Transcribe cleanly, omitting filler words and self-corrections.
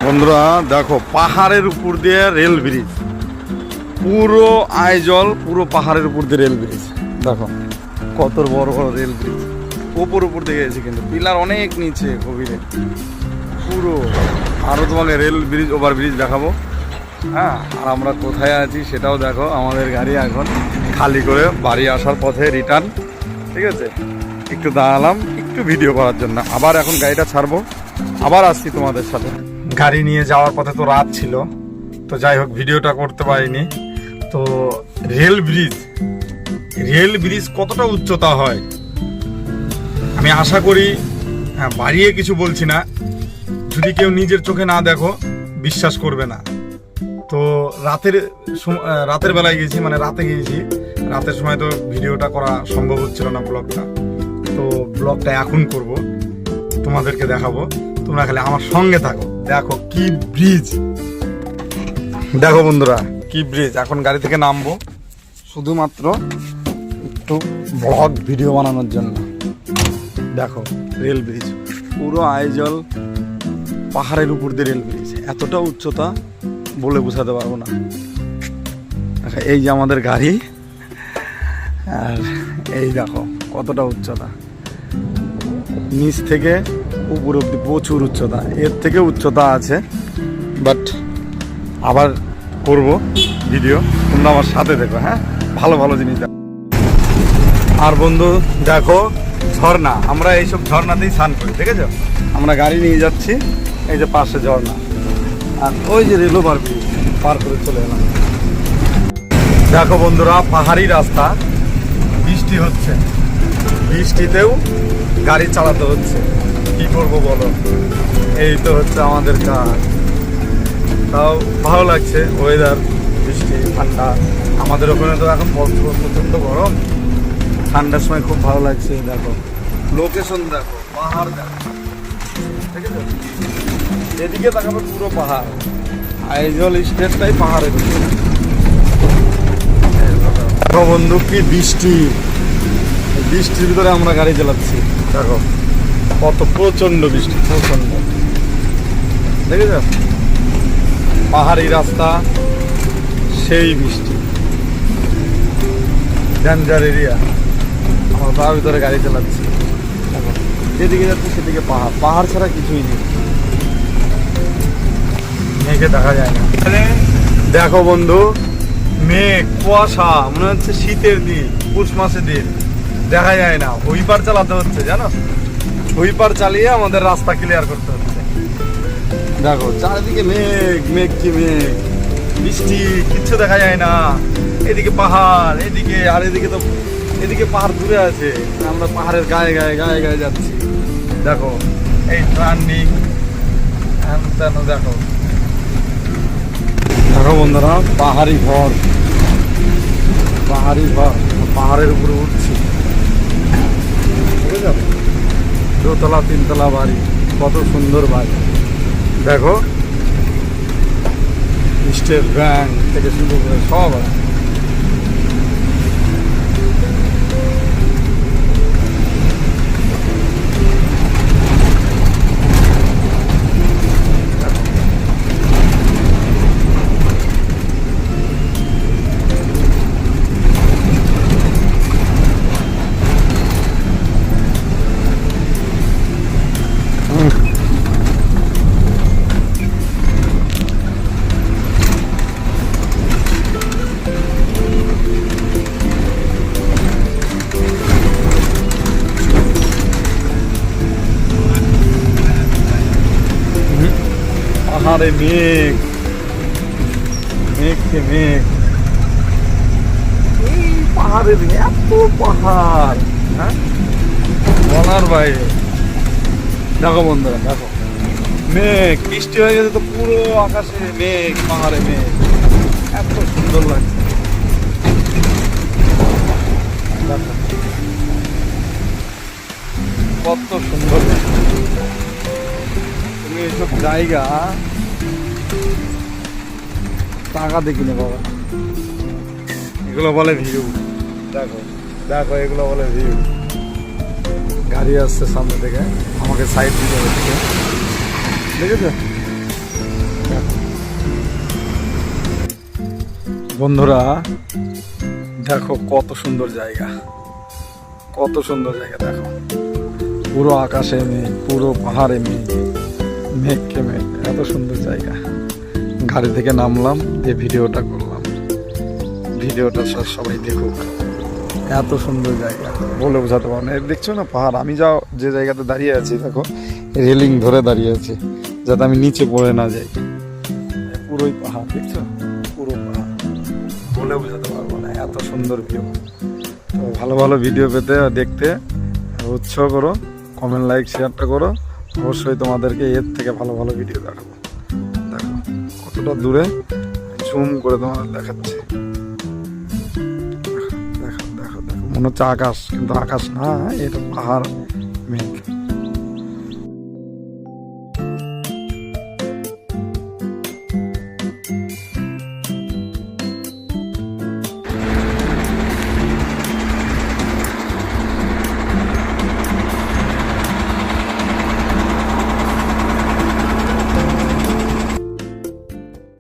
বন্ধুরা দেখো, পাহাড়ের উপর দিয়ে রেল ব্রিজ, পুরো আইজল, পুরো পাহাড়ের উপর দিয়ে রেল ব্রিজ। দেখো কত বড় বড় রেল ব্রিজ, উপর দিয়ে গেছে, কিন্তু পিলার অনেক নিচে গভীরে পুরো। আরও তোমাকে রেল ব্রিজ, ওভার ব্রিজ দেখাবো। হ্যাঁ, আর আমরা কোথায় আছি সেটাও দেখো। আমাদের গাড়ি এখন খালি করে বাড়ি আসার পথে রিটার্ন। ঠিক আছে, একটু দাঁড়ালাম একটু ভিডিও করার জন্য, আবার এখন গাড়িটা ছাড়বো, আবার আসছি তোমাদের সাথে। গাড়ি নিয়ে যাওয়ার পথে তো রাত ছিল, তো যাই হোক ভিডিওটা করতে পারিনি। তো রেল ব্রিজ কতটা উচ্চতা হয় আমি আশা করি, বাড়িয়ে কিছু বলছি না, যদি কেউ নিজের চোখে না দেখো বিশ্বাস করবে না। তো রাতের বেলায় গেছি, মানে রাতে গিয়েছি, রাতের সময় তো ভিডিওটা করা সম্ভব হচ্ছিল না, ব্লগটা। তো ব্লগটা এখন করব, তোমাদেরকে দেখাবো, তোমরা খালি আমার সঙ্গে থাকো। দেখো কি ব্রিজ, দেখো বন্ধুরা কি ব্রিজ। এখন গাড়ি থেকে নামবো শুধুমাত্র একটু ব্লগ ভিডিও বানানোর জন্য। দেখো রেল ব্রিজ, পুরো আইজল পাহাড়ের উপর দিয়ে রেল ব্রিজ, এতটা উচ্চতা বলে বোঝাতে পারবো না। এই যে আমাদের গাড়ি, আর এই দেখো কতটা উচ্চতা, নিচ থেকে উপর অব্দি প্রচুর উচ্চতা, এর থেকে উচ্চতা আছে, বাট আবার করব ভিডিও, তোমরা আমার সাথে দেখো। হ্যাঁ, ভালো ভালো জিনিস দেখো। আর বন্ধু দেখো ঝর্ণা, আমরা এইসব ঝর্ণাতেই স্নান করি, ঠিক আছে। আমরা গাড়ি নিয়ে যাচ্ছি, এই যে পাশে ঝর্ণা, আর ওই যে রেল ওভার ব্রিজ পার করে চলে এলাম। দেখো বন্ধুরা পাহাড়ি রাস্তা, বৃষ্টি হচ্ছে, বৃষ্টিতেও গাড়ি চালাতে হচ্ছে, কি করবো বলো। এই তো হচ্ছে আমাদের কাজ। তাও ভালো লাগছে ওয়েদার, বৃষ্টি ঠান্ডা। আমাদের ওখানে তো এখন প্রচণ্ড গরম, ঠান্ডার সময় খুব ভালো লাগছে। দেখো লোকেশন, দেখো পাহাড়, দেখো ঠিক আছে, এদিকে তাকাবে পুরো পাহাড়, আইজল স্টেটটাই পাহাড়ের উপরে। দেখো বন্ধু কি বৃষ্টি, বৃষ্টির ভিতরে আমরা গাড়ি চালাচ্ছি। দেখো কত প্রচন্ড বৃষ্টি, প্রচন্ড, দেখেছ, পাহাড়ি রাস্তা, সেই বৃষ্টি, ডেঞ্জার এরিয়া। আমরা তার ভিতরে গাড়ি চালাচ্ছি, যেদিকে যাচ্ছি সেদিকে পাহাড়, পাহাড় ছাড়া কিছুই নেই, মেঘে দেখা যায় না। দেখো বন্ধু মেঘ, কুয়াশা, মনে হচ্ছে শীতের দিন, পৌষ মাসের দিন, দেখা যায় না। হুইপার চালাতে হচ্ছে, জানো, হুইপার চালিয়ে আমাদের রাস্তা ক্লিয়ার করতে হচ্ছে। দেখো চারিদিকে মেঘ, মেঘ কি মেঘ, বৃষ্টি, কিচ্ছু দেখা যায় না। এদিকে পাহাড়, এদিকে, আর এদিকে তো, এদিকে পাহাড় দূরে আছে, আমরা পাহাড়ের গায়ে গায়ে গায়ে গায়ে যাচ্ছি। দেখো এই টার্নিং, দেখো দেখো বন্ধুরা পাহাড়ি ঘর, পাহাড়ি ঘর, পাহাড়ের উপরে উঠছি, বুঝেছ, দোতলা তিনতলা বাড়ি, কত সুন্দর বাড়ি। দেখো স্টেট ব্যাংক থেকে শুরু করে সব আছে। পাহাড়ে মেঘ, মেঘকে মেঘ, এই পাহাড়ের এত পাহাড়, হ্যাঁ বলার বাইরে। দেখো বন্ধুরা দেখো মেঘ, বৃষ্টি হয়ে গেছে তো পুরো আকাশে মেঘ, পাহাড়ে মেঘ, এত সুন্দর লাগছে। দেখো কত সুন্দর লাগছে। তুমি এইসব জায়গা টাকা দেখি না বাবা, এগুলো বলে ভিউ। দেখো দেখো এগুলো বলে ভিউ। গাড়ি আসছে সামনে থেকে, আমাকে সাইড দিতে হচ্ছে, দেখেছো বন্ধুরা দেখো কত সুন্দর জায়গা, কত সুন্দর জায়গা দেখো, পুরো আকাশে মেঘ, পুরো পাহাড়ে মেঘ, মেঘকে মেঘ, এত সুন্দর জায়গা। গাড়ি থেকে নামলাম, এই ভিডিওটা করলাম, ভিডিওটা সবাই দেখুক। এত সুন্দর জায়গা বলে বোঝাতে পারবো না। দেখছো না পাহাড়, আমি যে জায়গাতে দাঁড়িয়ে আছি দেখো, রেলিং ধরে দাঁড়িয়ে আছি যাতে আমি নিচে পড়ে না যাই। পুরোই পাহাড়, দেখছো পুরো পাহাড়, বলে বোঝাতে পারবো না, এত সুন্দর ভিউ। তো ভালো ভালো ভিডিও পেতে দেখতে উৎসাহ করো, কমেন্ট লাইক শেয়ারটা করো। অবশ্যই তোমাদেরকে এর থেকে ভালো ভালো ভিডিও দেখাবো। দেখো কতটা দূরে, জুম করে তোমাদের দেখাচ্ছি। দেখো দেখো দেখো দেখো, মনে হচ্ছে আকাশ, কিন্তু আকাশ না, এটা পাহাড়।